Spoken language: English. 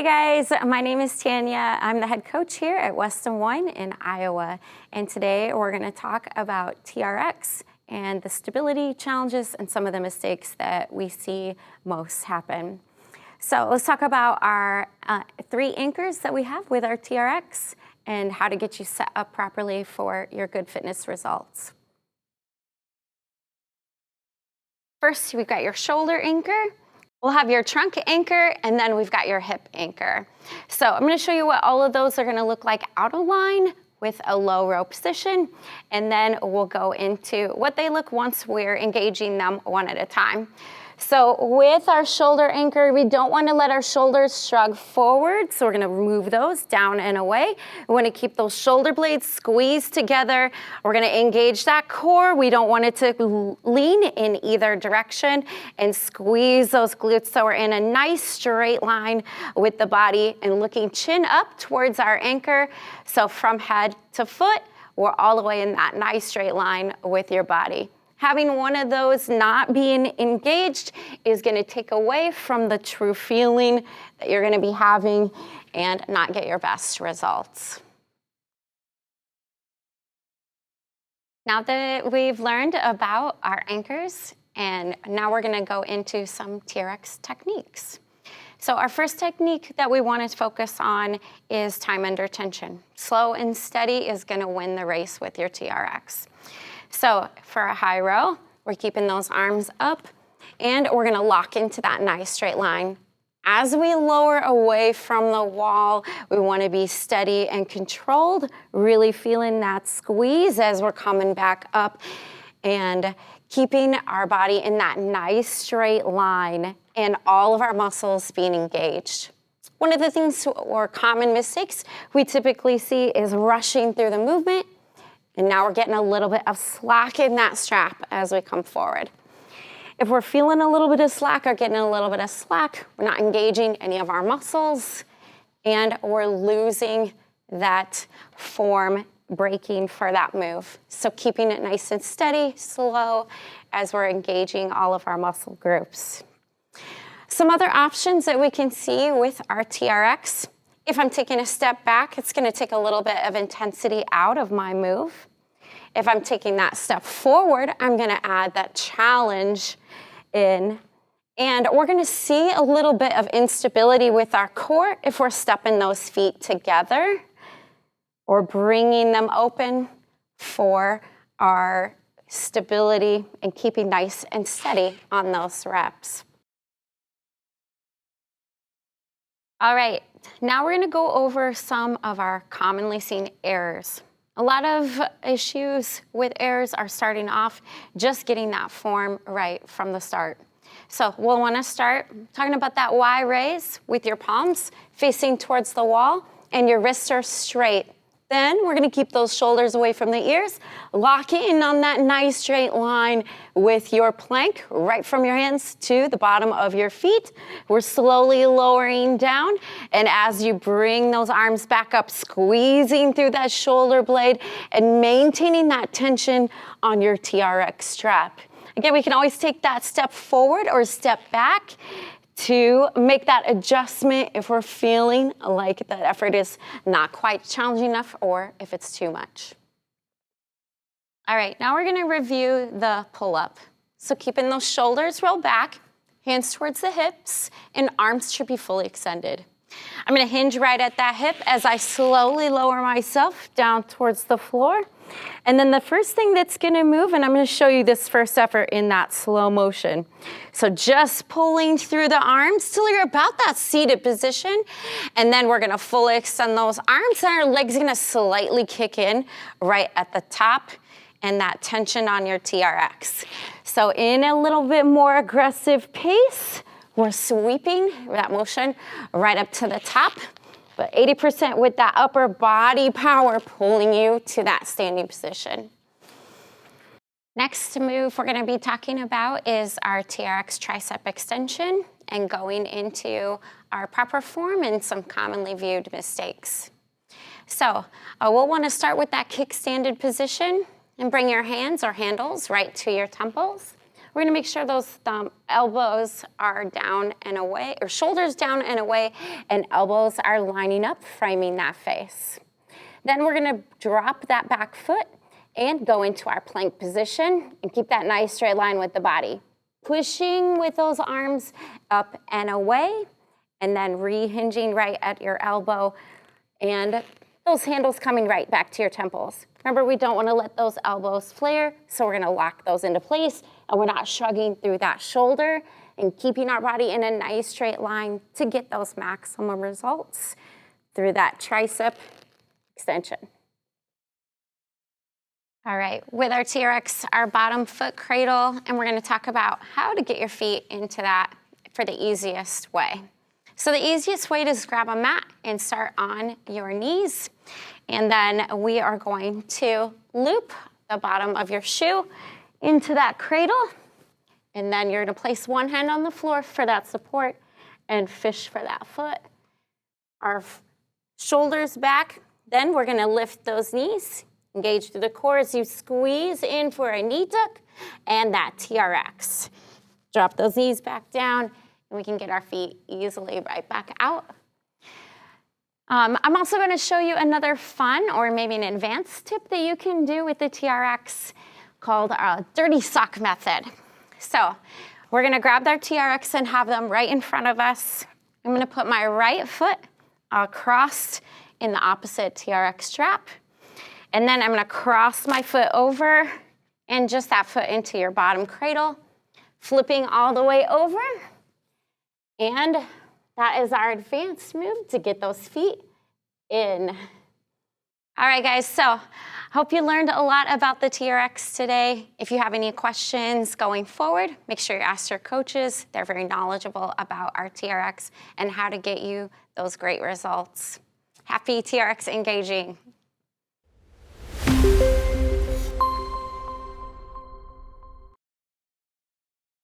Hi guys, my name is Tanya. I'm the head coach here at Weston One in Iowa. And today we're going to talk about TRX and the stability challenges and some of the mistakes that we see most happen. So let's talk about our 3 anchors that we have with our TRX and how to get you set up properly for your good fitness results. First, we've got your shoulder anchor. We'll have your trunk anchor, and then we've got your hip anchor. So I'm going to show you what all of those are going to look like out of line with a low row position, and then we'll go into what they look once we're engaging them one at a time. So with our shoulder anchor, we don't want to let our shoulders shrug forward, so we're going to move those down and away. We want to keep those shoulder blades squeezed together. We're going to engage that core. We don't want it to lean in either direction, and squeeze those glutes so we're in a nice straight line with the body and looking chin up towards our anchor. So from head to foot, we're all the way in that nice straight line with your body. Having one of those not being engaged is going to take away from the true feeling that you're going to be having and not get your best results. Now that we've learned about our anchors, and now we're going to go into some TRX techniques. So our first technique that we want to focus on is time under tension. Slow and steady is going to win the race with your TRX. So for a high row, we're keeping those arms up, and we're going to lock into that nice straight line. As we lower away from the wall, we want to be steady and controlled, really feeling that squeeze as we're coming back up and keeping our body in that nice straight line and all of our muscles being engaged. One of the things or common mistakes we typically see is rushing through the movement. And now we're getting a little bit of slack in that strap as we come forward. If we're feeling a little bit of slack or getting a little bit of slack, we're not engaging any of our muscles, and we're losing that form breaking for that move. So keeping it nice and steady, slow, as we're engaging all of our muscle groups. Some other options that we can see with our TRX. If I'm taking a step back, it's going to take a little bit of intensity out of my move. If I'm taking that step forward, I'm going to add that challenge in. And we're going to see a little bit of instability with our core if we're stepping those feet together or bringing them open for our stability and keeping nice and steady on those reps. All right, now we're going to go over some of our commonly seen errors. A lot of issues with errors are starting off just getting that form right from the start. So we'll want to start talking about that Y raise with your palms facing towards the wall and your wrists are straight. Then we're going to keep those shoulders away from the ears, lock in on that nice straight line with your plank right from your hands to the bottom of your feet. We're slowly lowering down, and as you bring those arms back up, squeezing through that shoulder blade and maintaining that tension on your TRX strap. Again, we can always take that step forward or step back to make that adjustment if we're feeling like that effort is not quite challenging enough or if it's too much. All right, now we're going to review the pull-up. So keeping those shoulders rolled back, hands towards the hips, and arms should be fully extended. I'm going to hinge right at that hip as I slowly lower myself down towards the floor. And then the first thing that's going to move, and I'm going to show you this first effort in that slow motion. So just pulling through the arms till you're about that seated position. And then we're going to fully extend those arms, and our legs are going to slightly kick in right at the top and that tension on your TRX. So in a little bit more aggressive pace, we're sweeping that motion right up to the top. But 80% with that upper body power pulling you to that standing position. Next move we're going to be talking about is our Trx Tricep Extension and going into our proper form and some commonly viewed mistakes. So we'll want to start with that kickstanded position and bring your hands or handles right to your temples. We're gonna make sure those elbows are down and away, or shoulders down and away, and elbows are lining up, framing that face. Then we're gonna drop that back foot and go into our plank position and keep that nice straight line with the body. Pushing with those arms up and away, and then rehinging right at your elbow, and those handles coming right back to your temples. Remember, we don't want to let those elbows flare, so we're going to lock those into place, and we're not shrugging through that shoulder, and keeping our body in a nice straight line to get those maximum results through that tricep extension. All right, with our TRX, our bottom foot cradle, and we're going to talk about how to get your feet into that for the easiest way. So the easiest way is grab a mat and start on your knees. And then we are going to loop the bottom of your shoe into that cradle. And then you're going to place one hand on the floor for that support and fish for that foot. Our shoulders back. Then we're going to lift those knees, engage through the core as you squeeze in for a knee tuck and that TRX. Drop those knees back down, and we can get our feet easily right back out. I'm also going to show you another fun or maybe an advanced tip that you can do with the TRX called a dirty sock method. So we're going to grab our TRX and have them right in front of us. I'm going to put my right foot across in the opposite TRX strap. And then I'm going to cross my foot over and just that foot into your bottom cradle, flipping all the way over. And that is our advanced move to get those feet in. All right, guys, so hope you learned a lot about the TRX today. If you have any questions going forward, make sure you ask your coaches. They're very knowledgeable about our TRX and how to get you those great results. Happy TRX engaging.